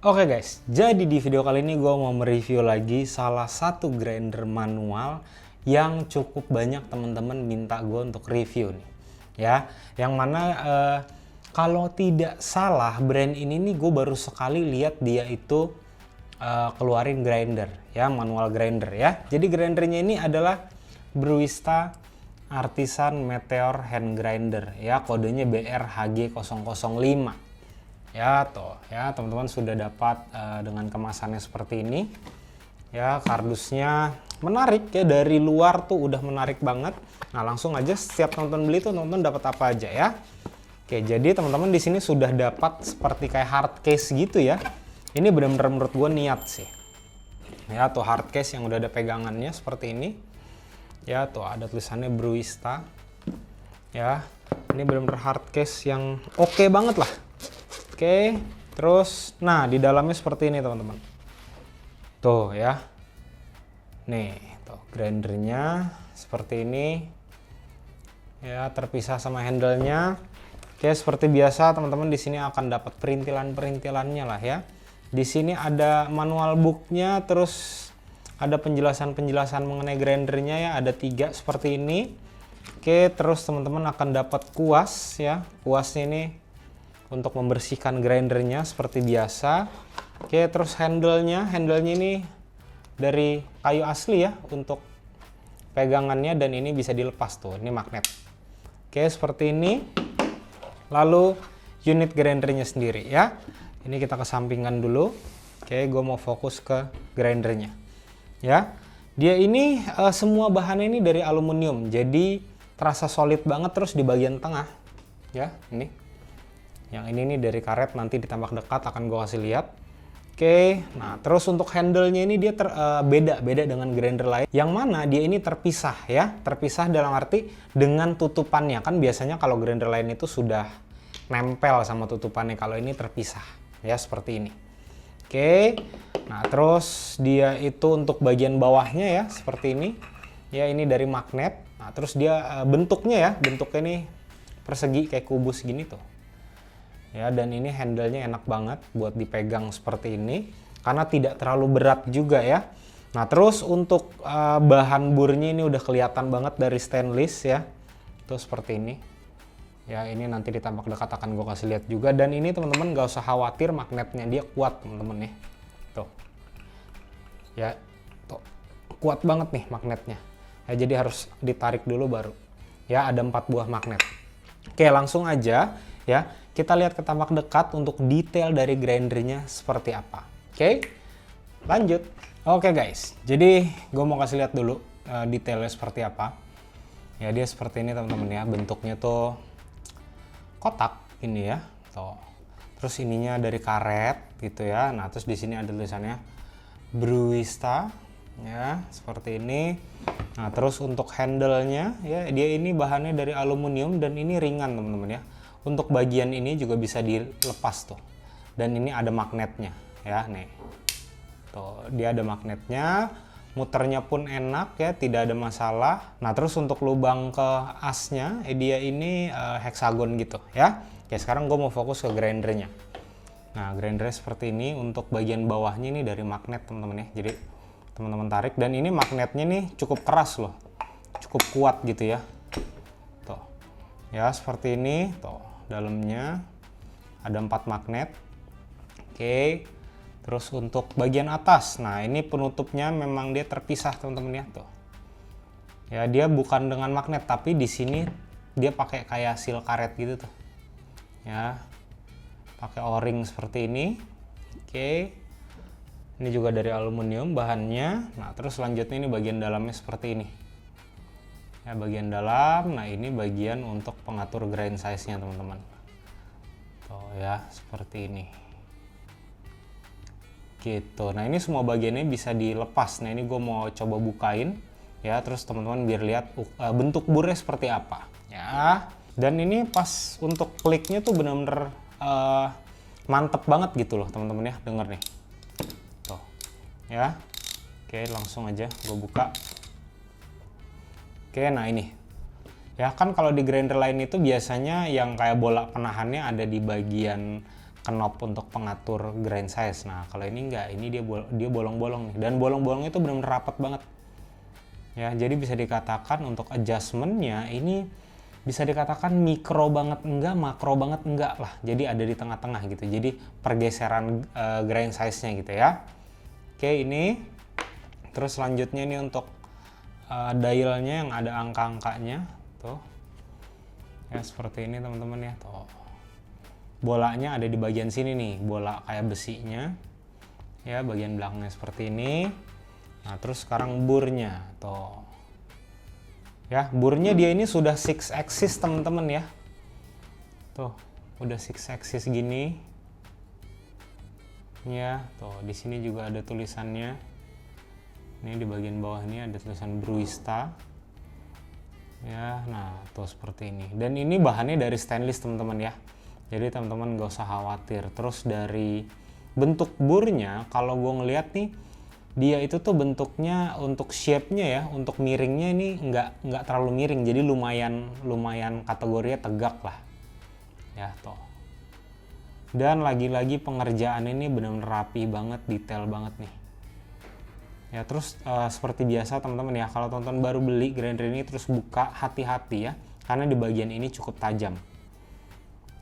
Oke guys, jadi di video kali ini gue mau mereview lagi salah satu grinder manual yang cukup banyak teman-teman minta gue untuk review nih. Ya, yang mana kalau tidak salah brand ini nih gue baru sekali lihat dia itu keluarin grinder, ya manual grinder ya. Jadi grindernya ini adalah Brewista Artisan Meteor Hand Grinder ya, kodenya BRHG005. Ya tuh ya teman-teman sudah dapat dengan kemasannya seperti ini ya. Kardusnya menarik ya, dari luar tuh udah menarik banget. Nah langsung aja setiap teman-teman beli tuh teman-teman dapat apa aja ya. Oke, jadi teman-teman di sini sudah dapat seperti kayak hard case gitu ya. Ini benar-benar menurut gue niat sih ya, tuh hard case yang udah ada pegangannya seperti ini ya. Tuh ada tulisannya Brewista ya. Ini benar-benar hard case yang oke banget lah. Oke, terus nah di dalamnya seperti ini teman-teman. Tuh ya. Nih, tuh grindernya seperti ini. Ya, terpisah sama handle-nya. Oke, seperti biasa teman-teman di sini akan dapat perintilan-perintilannya lah ya. Di sini ada manual book-nya, terus ada penjelasan-penjelasan mengenai grindernya ya, ada 3 seperti ini. Oke, terus teman-teman akan dapat kuas ya. Kuasnya ini untuk membersihkan grindernya seperti biasa. Oke, terus handle-nya ini dari kayu asli ya untuk pegangannya, dan ini bisa dilepas tuh, ini magnet. Oke, seperti ini. Lalu unit grindernya sendiri ya. Ini kita kesampingkan dulu. Oke, gue mau fokus ke grindernya ya. Dia ini semua bahannya ini dari aluminium, jadi terasa solid banget. Terus di bagian tengah ya, ini yang ini nih dari karet, nanti ditambah dekat akan gue kasih lihat. Oke, nah terus untuk handle-nya ini dia beda dengan grinder lain, yang mana dia ini terpisah ya. Terpisah dalam arti dengan tutupannya, kan biasanya kalau grinder lain itu sudah nempel sama tutupannya, kalau ini terpisah ya seperti ini. Oke, nah terus dia itu untuk bagian bawahnya ya seperti ini ya, ini dari magnet. Nah terus dia bentuknya ini persegi kayak kubus gini tuh ya, dan ini handle-nya enak banget buat dipegang seperti ini karena tidak terlalu berat juga ya. Nah terus untuk bahan burnya ini udah kelihatan banget dari stainless ya, tuh seperti ini ya. Ini nanti ditambah dekat akan gue kasih lihat juga, dan ini teman-teman gak usah khawatir, magnetnya dia kuat teman-teman nih, tuh ya, tuh kuat banget nih magnetnya ya, jadi harus ditarik dulu baru ya. Ada 4 buah magnet. Oke, langsung aja ya, kita lihat ketambak dekat untuk detail dari grindernya seperti apa. Oke, lanjut. Oke guys, jadi gue mau kasih lihat dulu detailnya seperti apa ya. Dia seperti ini teman-teman ya, bentuknya tuh kotak ini ya, tuh. Terus ininya dari karet gitu ya. Nah terus di sini ada tulisannya Brewista ya seperti ini. Nah terus untuk handle-nya ya, dia ini bahannya dari aluminium dan ini ringan teman-teman ya. Untuk bagian ini juga bisa dilepas tuh, dan ini ada magnetnya ya nih, tuh dia ada magnetnya, muternya pun enak ya, tidak ada masalah. Nah terus untuk lubang ke asnya dia ini heksagon gitu ya. Oke, sekarang gue mau fokus ke grindernya. Nah grindernya seperti ini, untuk bagian bawahnya ini dari magnet teman-teman ya, jadi teman-teman tarik, dan ini magnetnya nih cukup keras loh, cukup kuat gitu ya, tuh ya seperti ini. Tuh dalamnya ada 4 magnet. Oke, terus untuk bagian atas, nah ini penutupnya memang dia terpisah teman-teman ya, tuh ya. Dia bukan dengan magnet, tapi di sini dia pakai kayak seal karet gitu tuh ya, pakai o-ring seperti ini. Oke, ini juga dari aluminium bahannya. Nah terus selanjutnya ini bagian dalamnya seperti ini ya, bagian dalam. Nah ini bagian untuk pengatur grind size-nya teman-teman, tuh ya seperti ini gitu. Nah ini semua bagiannya bisa dilepas. Nah ini gue mau coba bukain ya, terus teman-teman biar lihat bentuk burnya seperti apa ya. Dan ini pas untuk kliknya tuh bener-bener mantep banget gitu loh teman-teman ya, denger nih tuh ya. Oke, langsung aja gue buka. Oke, nah ini ya kan, kalau di grinder lain itu biasanya yang kayak bola penahannya ada di bagian knob untuk pengatur grind size. Nah kalau ini enggak, ini dia bolong-bolong nih, dan bolong-bolongnya itu benar-benar rapat banget ya. Jadi bisa dikatakan untuk adjustmentnya ini bisa dikatakan mikro banget enggak, makro banget enggak lah. Jadi ada di tengah-tengah gitu. Jadi pergeseran grind size-nya gitu ya. Oke, ini terus selanjutnya ini untuk dialnya yang ada angka-angkanya tuh ya, seperti ini teman-teman ya. Tuh bolanya ada di bagian sini nih, bola kayak besinya ya, bagian belakangnya seperti ini. Nah terus sekarang burnya tuh ya, burnya dia ini sudah 6 axis teman-teman ya. Tuh, udah 6 axis gini. Ya, tuh di sini juga ada tulisannya. Ini di bagian bawah ini ada tulisan Brewista. Ya, nah tuh seperti ini. Dan ini bahannya dari stainless teman-teman ya. Jadi teman-teman gak usah khawatir. Terus dari bentuk burnya, kalau gue ngeliat nih, dia itu tuh bentuknya untuk shape-nya ya, untuk miringnya ini nggak terlalu miring, jadi lumayan kategorinya tegak lah ya toh. Dan lagi-lagi pengerjaan ini benar-benar rapi banget, detail banget nih ya. Terus seperti biasa teman-teman ya, kalau teman-teman baru beli grinder ini terus buka, hati-hati ya, karena di bagian ini cukup tajam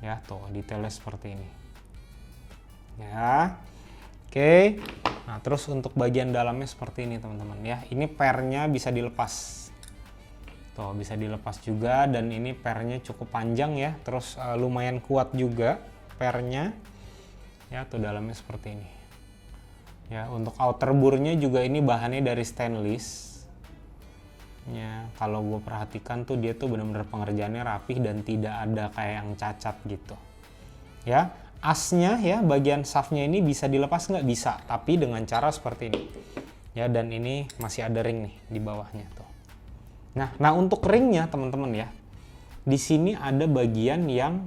ya. Tuh detailnya seperti ini ya. Oke. Nah terus untuk bagian dalamnya seperti ini teman-teman ya. Ini pernya bisa dilepas. Tuh bisa dilepas juga, dan ini pernya cukup panjang ya. Terus lumayan kuat juga pernya. Ya tuh dalamnya seperti ini. Ya untuk outer burnya juga ini bahannya dari stainless. Ya kalau gue perhatikan tuh dia tuh benar-benar pengerjaannya rapih dan tidak ada kayak yang cacat gitu. Ya. Asnya ya, bagian shaftnya ini bisa dilepas nggak? Bisa, tapi dengan cara seperti ini ya. Dan ini masih ada ring nih di bawahnya tuh. Nah untuk ringnya teman-teman ya, di sini ada bagian yang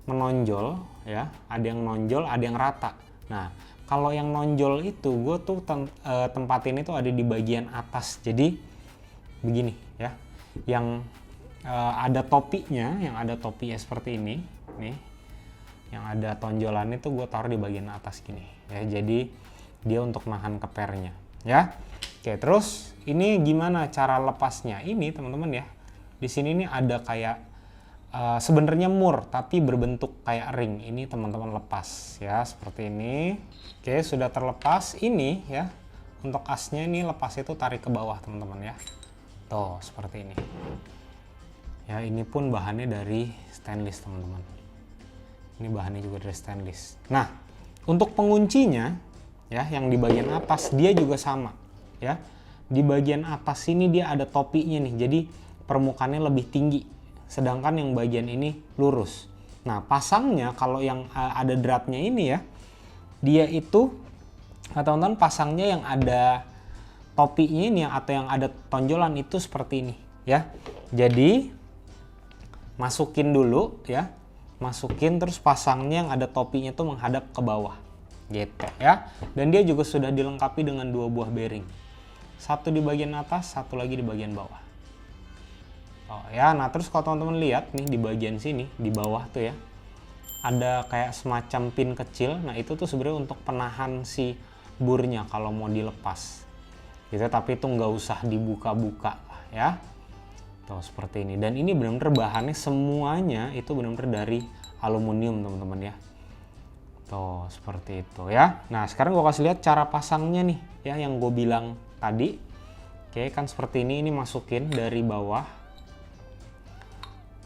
menonjol ya, ada yang menonjol, ada yang rata. Nah kalau yang nonjol itu gue tuh tempatin itu ada di bagian atas. Jadi begini ya, yang ada topinya, yang ada topinya seperti ini nih, yang ada tonjolan itu gue taruh di bagian atas gini ya. Jadi dia untuk nahan kepernya ya. Oke, terus ini gimana cara lepasnya? Ini teman-teman ya, di sini nih ada kayak sebenarnya mur tapi berbentuk kayak ring. Ini teman-teman lepas ya seperti ini. Oke, sudah terlepas ini ya. Untuk asnya ini lepas itu tarik ke bawah teman-teman ya. Tuh seperti ini ya. Ini pun bahannya dari stainless teman-teman. Ini bahannya juga dari stainless. Nah untuk penguncinya ya, yang di bagian atas dia juga sama ya. Di bagian atas sini dia ada topinya nih, jadi permukaannya lebih tinggi, sedangkan yang bagian ini lurus. Nah pasangnya kalau yang ada dratnya ini ya, dia itu teman-teman pasangnya yang ada topinya ini atau yang ada tonjolan itu seperti ini ya. Jadi masukin dulu ya, masukin terus pasangnya yang ada topinya tuh menghadap ke bawah gitu ya. Dan dia juga sudah dilengkapi dengan 2 buah bearing, satu di bagian atas, satu lagi di bagian bawah. Oh ya, nah terus kalau teman-teman lihat nih di bagian sini di bawah tuh ya, ada kayak semacam pin kecil. Nah itu tuh sebenarnya untuk penahan si burnya kalau mau dilepas gitu, tapi itu nggak usah dibuka-buka ya. Tuh seperti ini. Dan ini benar-benar bahannya semuanya itu benar-benar dari aluminium teman-teman ya. Tuh seperti itu ya. Nah sekarang gue kasih lihat cara pasangnya nih ya, yang gue bilang tadi. Oke, kan seperti ini masukin dari bawah.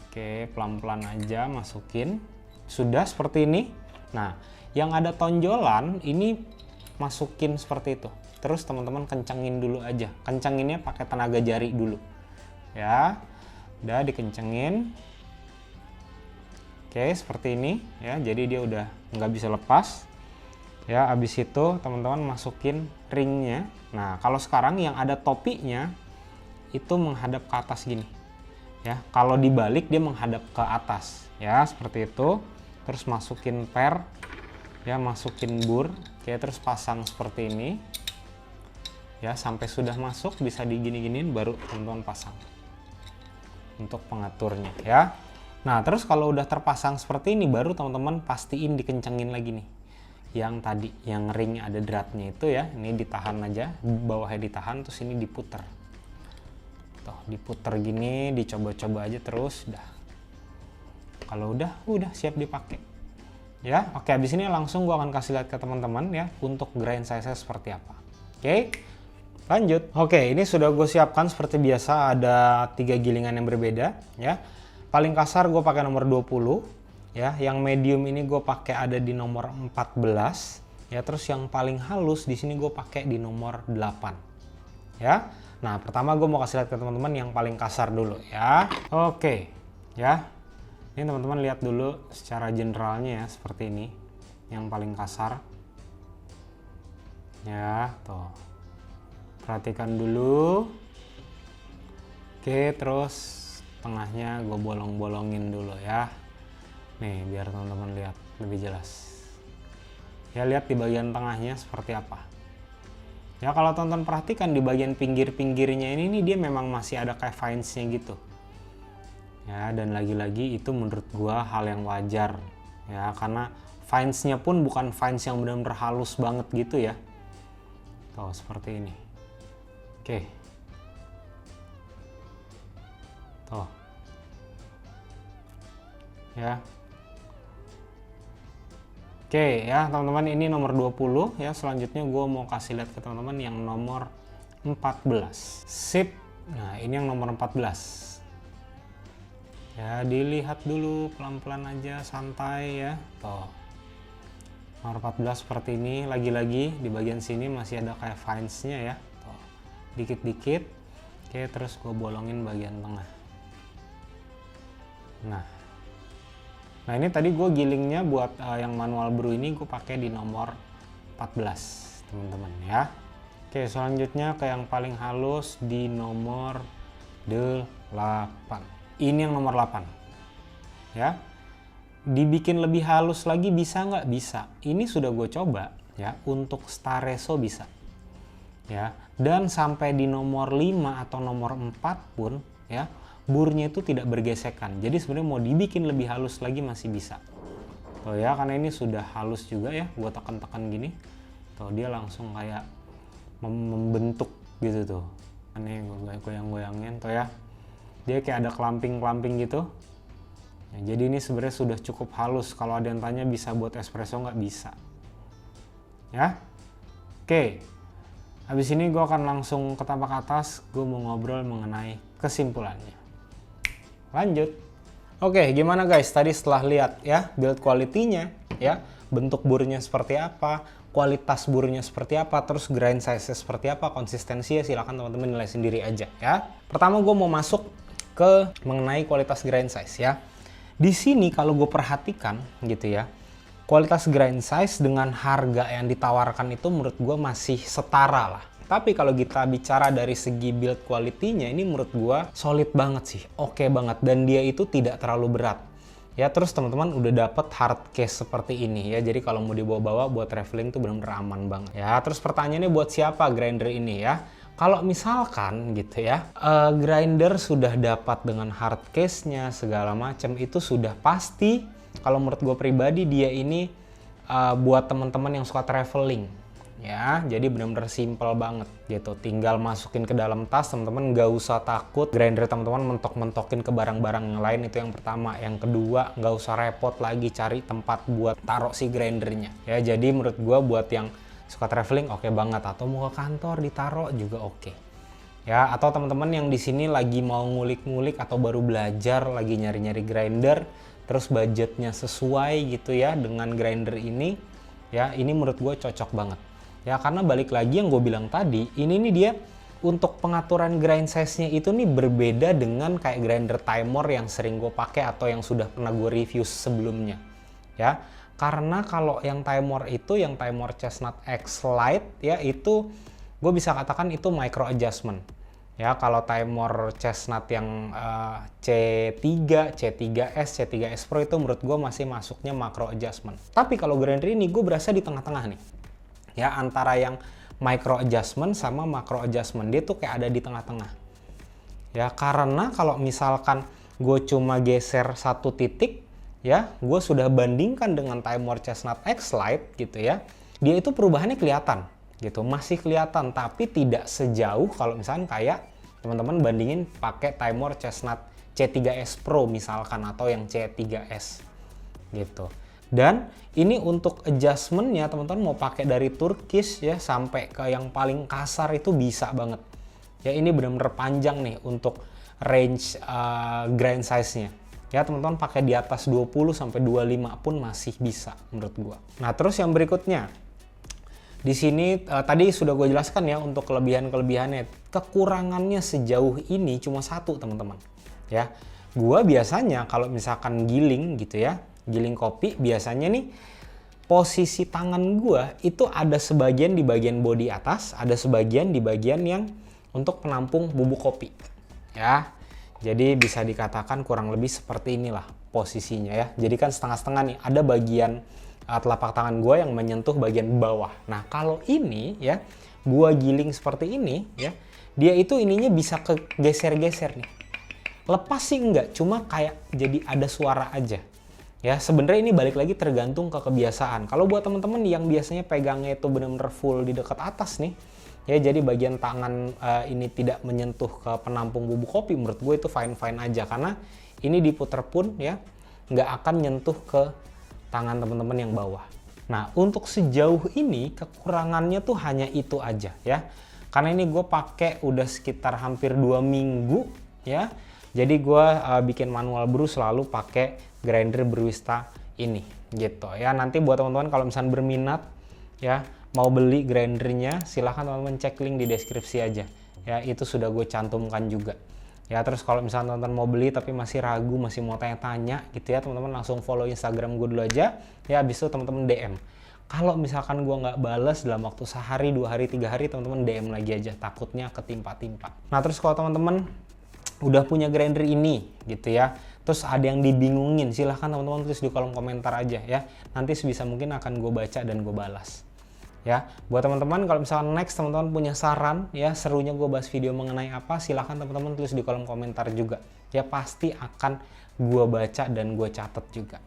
Oke, pelan-pelan aja masukin. Sudah seperti ini. Nah yang ada tonjolan ini masukin seperti itu. Terus teman-teman kencengin dulu aja. Kencenginnya pakai tenaga jari dulu ya. Udah dikencengin. Oke seperti ini ya, jadi dia udah nggak bisa lepas ya. Abis itu teman-teman masukin ringnya. Nah kalau sekarang yang ada topinya itu menghadap ke atas gini ya, kalau dibalik dia menghadap ke atas ya seperti itu. Terus masukin per ya, masukin bur. Oke, terus pasang seperti ini ya, sampai sudah masuk bisa digini-giniin baru teman-teman pasang untuk pengaturnya ya. Nah, terus kalau udah terpasang seperti ini, baru teman-teman pastiin dikencengin lagi nih. Yang tadi, yang ring ada dratnya itu ya, ini ditahan aja, bawahnya ditahan, terus ini diputer. Tuh, diputer gini, dicoba-coba aja terus, dah. Kalau udah siap dipakai. Ya, oke, habis ini langsung gua akan kasih lihat ke teman-teman ya, untuk grind size seperti apa. Oke, lanjut. Oke, ini sudah gue siapkan seperti biasa, ada 3 gilingan yang berbeda ya. Paling kasar gue pakai nomor 20 ya, yang medium ini gue pakai ada di nomor 14 ya, terus yang paling halus di sini gue pakai di nomor 8 ya. Nah, pertama gue mau kasih lihat ke teman-teman yang paling kasar dulu ya. Oke ya, ini teman-teman lihat dulu secara generalnya ya, seperti ini yang paling kasar ya. Tuh, perhatikan dulu. Oke, terus tengahnya gue bolong-bolongin dulu ya, nih biar teman-teman lihat lebih jelas ya. Lihat di bagian tengahnya seperti apa ya. Kalau teman-teman perhatikan di bagian pinggir-pinggirnya ini dia memang masih ada kayak vines-nya gitu ya, dan lagi-lagi itu menurut gue hal yang wajar ya, karena vines-nya pun bukan vines yang benar-benar halus banget gitu ya. Tuh, seperti ini. Oke. Tuh ya. Oke ya teman-teman, ini nomor 20 ya. Selanjutnya gue mau kasih lihat ke teman-teman yang nomor 14. Sip. Nah, ini yang nomor 14 ya, dilihat dulu pelan-pelan aja, santai ya. Tuh, nomor 14 seperti ini. Lagi-lagi di bagian sini masih ada kayak vines-nya ya. Tuh, dikit-dikit. Oke, terus gue bolongin bagian tengah. Nah ini tadi gue gilingnya buat yang manual brew ini gue pakai di nomor 14 teman-teman ya. Oke, selanjutnya ke yang paling halus di nomor 8. Ini yang nomor 8 ya. Dibikin lebih halus lagi bisa nggak? Bisa. Ini sudah gue coba ya, untuk Stareso bisa ya, dan sampai di nomor 5 atau nomor 4 pun ya, burnya itu tidak bergesekan. Jadi sebenarnya mau dibikin lebih halus lagi masih bisa. Tuh ya, karena ini sudah halus juga ya, gue tekan-tekan gini. Tuh, dia langsung kayak membentuk gitu tuh. Ini gue goyang-goyangin tuh ya. Dia kayak ada kelamping-kelamping gitu. Ya, jadi ini sebenarnya sudah cukup halus. Kalau ada yang tanya bisa buat espresso nggak? Bisa. Ya. Oke. Habis ini gue akan langsung ke tapak atas. Gue mau ngobrol mengenai kesimpulannya. Lanjut. Oke, gimana guys? Tadi setelah lihat ya build quality-nya ya, bentuk burnya seperti apa, kualitas burnya seperti apa, terus grind size seperti apa, konsistensinya silahkan teman-teman nilai sendiri aja ya. Pertama gue mau masuk ke mengenai kualitas grind size ya. Di sini kalau gue perhatikan gitu ya, kualitas grind size dengan harga yang ditawarkan itu menurut gue masih setara lah. Tapi kalau kita bicara dari segi build quality-nya, ini menurut gua solid banget sih, oke banget, dan dia itu tidak terlalu berat. Ya, terus teman-teman udah dapet hard case seperti ini ya, jadi kalau mau dibawa-bawa buat traveling tuh benar-benar aman banget. Ya, terus pertanyaannya buat siapa grinder ini ya? Kalau misalkan gitu ya, grinder sudah dapat dengan hard case-nya segala macam, itu sudah pasti. Kalau menurut gue pribadi dia ini buat teman-teman yang suka traveling. Ya, jadi benar-benar simple banget gitu. Tinggal masukin ke dalam tas, teman-teman nggak usah takut grinder teman-teman mentok-mentokin ke barang-barang yang lain. Itu yang pertama. Yang kedua, nggak usah repot lagi cari tempat buat taruh si grindernya. Ya, jadi menurut gua buat yang suka traveling oke banget, atau mau ke kantor ditaruh juga oke. Ya, atau teman-teman yang di sini lagi mau ngulik-ngulik atau baru belajar, lagi nyari-nyari grinder, terus budgetnya sesuai gitu ya dengan grinder ini, ya ini menurut gue cocok banget. Ya, karena balik lagi yang gue bilang tadi, ini nih dia untuk pengaturan grind size-nya itu nih berbeda dengan kayak grinder timer yang sering gue pakai atau yang sudah pernah gue review sebelumnya. Ya, karena kalau yang timer itu, yang timer Chestnut X Lite ya, itu gue bisa katakan itu micro adjustment. Ya, kalau timer Chestnut yang C3, C3S, C3S Pro itu menurut gue masih masuknya macro adjustment. Tapi kalau grinder ini gue berasa di tengah-tengah nih. Ya, antara yang micro adjustment sama macro adjustment, dia tuh kayak ada di tengah-tengah. Ya, karena kalau misalkan gue cuma geser satu titik, ya, gue sudah bandingkan dengan Timewar Chestnut X Lite gitu ya, dia itu perubahannya kelihatan gitu, masih kelihatan, tapi tidak sejauh kalau misalkan kayak teman-teman bandingin pakai Timewar Chestnut C3S Pro misalkan, atau yang C3S gitu. Dan ini untuk adjustmentnya teman-teman mau pakai dari Turkish ya sampai ke yang paling kasar itu bisa banget ya. Ini benar-benar panjang nih untuk range grind size-nya ya, teman-teman pakai di atas 20 sampai 25 pun masih bisa menurut gua. Nah, terus yang berikutnya di sini tadi sudah gue jelaskan ya untuk kelebihan-kelebihannya. Kekurangannya sejauh ini cuma satu teman-teman ya. Gua biasanya kalau misalkan giling gitu ya, giling kopi, biasanya nih posisi tangan gua itu ada sebagian di bagian bodi atas, ada sebagian di bagian yang untuk penampung bubuk kopi ya. Jadi bisa dikatakan kurang lebih seperti inilah posisinya ya. Jadi kan setengah-setengah nih, ada bagian telapak tangan gue yang menyentuh bagian bawah. Nah kalau ini ya, gue giling seperti ini ya, dia itu ininya bisa kegeser-geser nih. Lepas sih enggak, cuma kayak jadi ada suara aja. Ya sebenarnya ini balik lagi tergantung ke kebiasaan. Kalau buat teman-teman yang biasanya pegangnya itu benar-benar full di dekat atas nih, ya jadi bagian tangan ini tidak menyentuh ke penampung bubuk kopi, menurut gue itu fine-fine aja, karena ini diputer pun ya nggak akan nyentuh ke tangan teman-teman yang bawah. Nah untuk sejauh ini kekurangannya tuh hanya itu aja ya, karena ini gue pakai udah sekitar hampir 2 minggu ya. Jadi gue bikin manual brew selalu pakai grinder Brewista ini gitu ya. Nanti buat teman-teman kalau misalnya berminat ya mau beli grindernya, silahkan teman-teman cek link di deskripsi aja ya, itu sudah gue cantumkan juga ya. Terus kalau misalnya teman-teman mau beli tapi masih ragu, masih mau tanya-tanya gitu ya, teman-teman langsung follow Instagram gue dulu aja ya, habis itu teman-teman DM. Kalau misalkan gue nggak bales dalam waktu sehari, 2 hari, 3 hari, teman-teman DM lagi aja, takutnya ketimpa-timpa. Nah terus kalau teman-teman udah punya grinder ini gitu ya, terus ada yang dibingungin, silahkan teman-teman tulis di kolom komentar aja ya, nanti sebisa mungkin akan gue baca dan gue balas ya. Buat teman-teman kalau misalnya next teman-teman punya saran ya, serunya gue bahas video mengenai apa, silahkan teman-teman tulis di kolom komentar juga ya, pasti akan gue baca dan gue catat juga.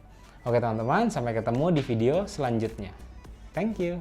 Oke teman-teman, sampai ketemu di video selanjutnya. Thank you.